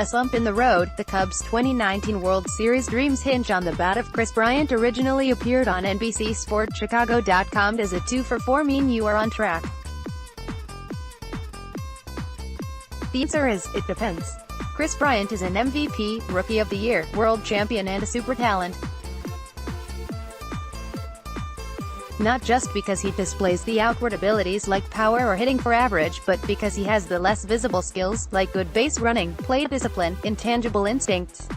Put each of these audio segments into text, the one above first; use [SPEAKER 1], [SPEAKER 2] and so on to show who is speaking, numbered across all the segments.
[SPEAKER 1] A slump in the road. The Cubs' 2019 World Series dreams hinge on the bat of Kris Bryant. Originally appeared on nbcsportschicago.com. Does a 2-for-4 mean you are on track? The answer is, it depends. Kris Bryant is an MVP, Rookie of the Year, World Champion and a super talent. Not just because he displays the outward abilities like power or hitting for average, but because he has the less visible skills, like good base running, plate discipline, intangible instincts.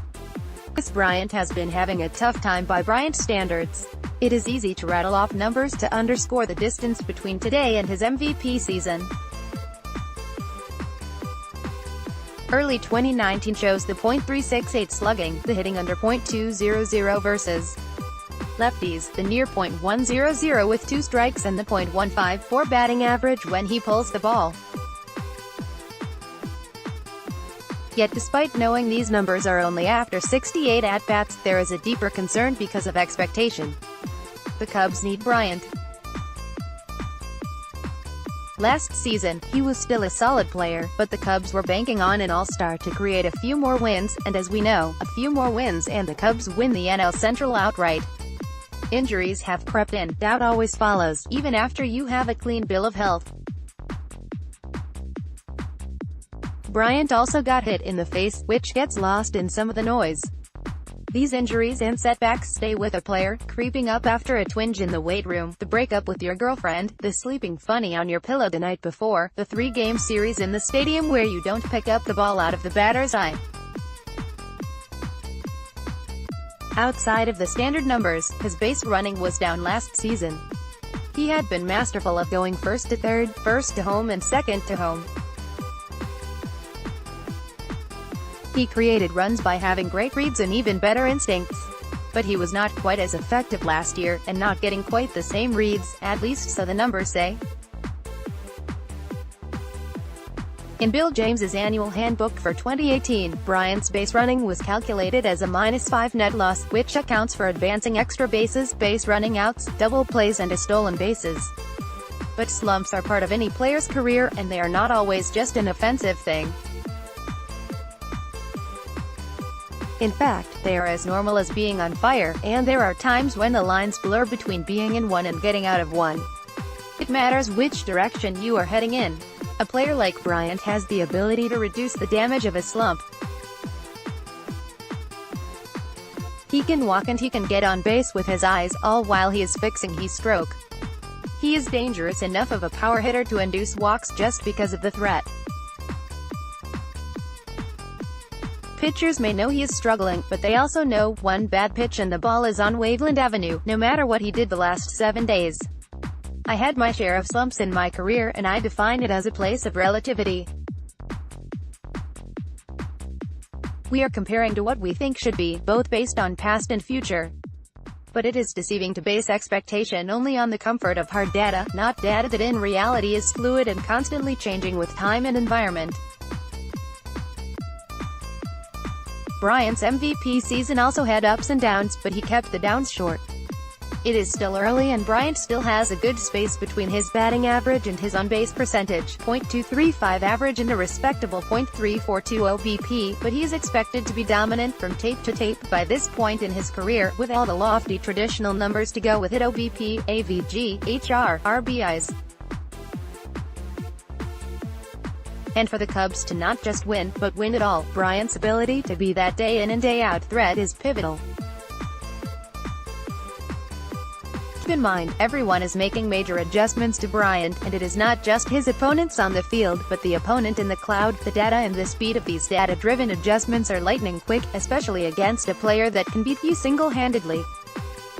[SPEAKER 1] Kris Bryant has been having a tough time by Bryant standards. It is easy to rattle off numbers to underscore the distance between today and his MVP season. Early 2019 shows the .368 slugging, the hitting under .200 versus lefties, the near .100 with 2 strikes and the .154 batting average when he pulls the ball. Yet despite knowing these numbers are only after 68 at-bats, there is a deeper concern because of expectation. The Cubs need Bryant. Last season, he was still a solid player, but the Cubs were banking on an all-star to create a few more wins, and as we know, a few more wins and the Cubs win the NL Central outright. Injuries have crept in. Doubt always follows, even after you have a clean bill of health. Bryant also got hit in the face, which gets lost in some of the noise. These injuries and setbacks stay with a player, creeping up after a twinge in the weight room, the breakup with your girlfriend, the sleeping funny on your pillow the night before, the 3-game series in the stadium where you don't pick up the ball out of the batter's eye. Outside of the standard numbers, his base running was down last season. He had been masterful of going first to third, first to home and second to home. He created runs by having great reads and even better instincts. But he was not quite as effective last year, and not getting quite the same reads, at least so the numbers say. In Bill James's annual handbook for 2018, Bryant's base running was calculated as a -5 net loss, which accounts for advancing extra bases, base running outs, double plays and stolen bases. But slumps are part of any player's career, and they are not always just an offensive thing. In fact, they are as normal as being on fire, and there are times when the lines blur between being in one and getting out of one. It matters which direction you are heading in. A player like Bryant has the ability to reduce the damage of a slump. He can walk and he can get on base with his eyes, all while he is fixing his stroke. He is dangerous enough of a power hitter to induce walks just because of the threat. Pitchers may know he is struggling, but they also know, one bad pitch and the ball is on Waveland Avenue, no matter what he did the last 7 days. I had my share of slumps in my career, and I define it as a place of relativity. We are comparing to what we think should be, both based on past and future. But it is deceiving to base expectation only on the comfort of hard data, not data that in reality is fluid and constantly changing with time and environment. Bryant's MVP season also had ups and downs, but he kept the downs short. It is still early and Bryant still has a good space between his batting average and his on-base percentage, .235 average and a respectable .342 OBP, but he is expected to be dominant from tape to tape by this point in his career, with all the lofty traditional numbers to go with it: OBP, AVG, HR, RBIs. And for the Cubs to not just win, but win it all, Bryant's ability to be that day in and day out threat is pivotal. Keep in mind, everyone is making major adjustments to Bryant, and it is not just his opponents on the field, but the opponent in the cloud. The data and the speed of these data-driven adjustments are lightning quick, especially against a player that can beat you single-handedly.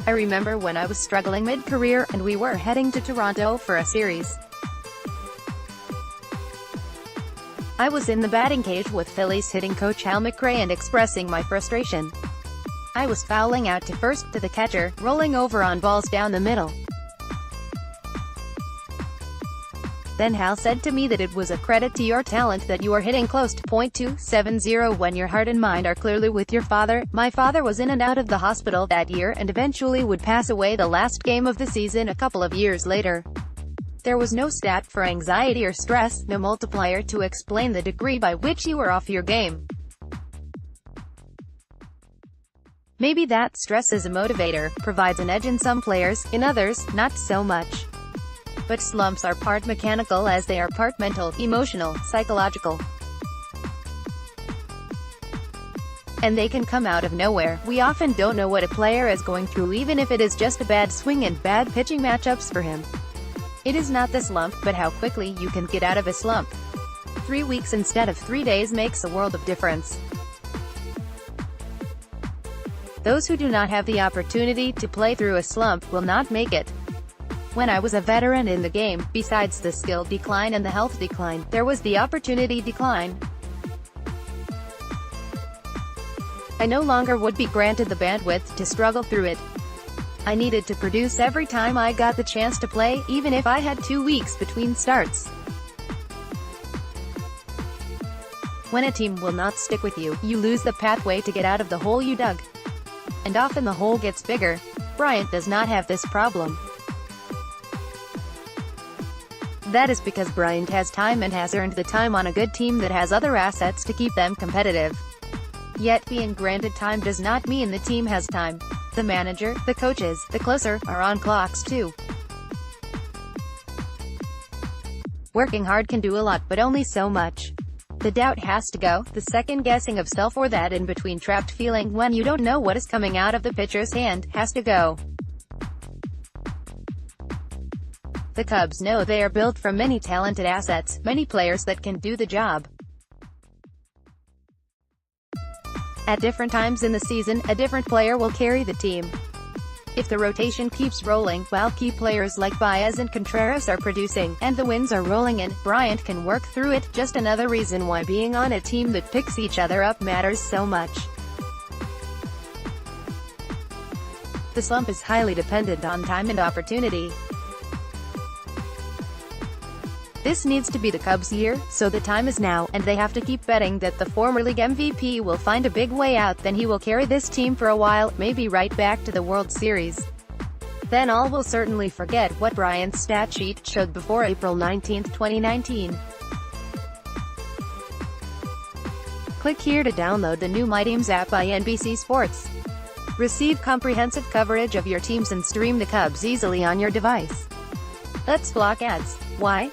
[SPEAKER 1] I remember when I was struggling mid-career, and we were heading to Toronto for a series. I was in the batting cage with Phillies hitting coach Hal McRae and expressing my frustration. I was fouling out to first, to the catcher, rolling over on balls down the middle. Then Hal said to me that it was a credit to your talent that you are hitting close to .270 when your heart and mind are clearly with your father. My father was in and out of the hospital that year and eventually would pass away the last game of the season a couple of years later. There was no stat for anxiety or stress, no multiplier to explain the degree by which you were off your game. Maybe that stress is a motivator, provides an edge in some players, in others, not so much. But slumps are part mechanical as they are part mental, emotional, psychological. And they can come out of nowhere. We often don't know what a player is going through, even if it is just a bad swing and bad pitching matchups for him. It is not the slump, but how quickly you can get out of a slump. 3 weeks instead of 3 days makes a world of difference. Those who do not have the opportunity to play through a slump will not make it. When I was a veteran in the game, besides the skill decline and the health decline, there was the opportunity decline. I no longer would be granted the bandwidth to struggle through it. I needed to produce every time I got the chance to play, even if I had 2 weeks between starts. When a team will not stick with you, you lose the pathway to get out of the hole you dug. And often the hole gets bigger. Bryant does not have this problem. That is because Bryant has time and has earned the time on a good team that has other assets to keep them competitive. Yet being granted time does not mean the team has time. The manager, the coaches, the closer, are on clocks too. Working hard can do a lot, but only so much. The doubt has to go, the second guessing of self or that in-between trapped feeling when you don't know what is coming out of the pitcher's hand, has to go. The Cubs know they are built from many talented assets, many players that can do the job. At different times in the season, a different player will carry the team. If the rotation keeps rolling, while key players like Baez and Contreras are producing, and the wins are rolling in, Bryant can work through it. Just another reason why being on a team that picks each other up matters so much. The slump is highly dependent on time and opportunity. This needs to be the Cubs' year, so the time is now, and they have to keep betting that the former league MVP will find a big way out. Then he will carry this team for a while, maybe right back to the World Series. Then all will certainly forget what Bryant's stat sheet showed before April 19, 2019. Click here to download the new My Teams app by NBC Sports. Receive comprehensive coverage of your teams and stream the Cubs easily on your device. Let's block ads. Why?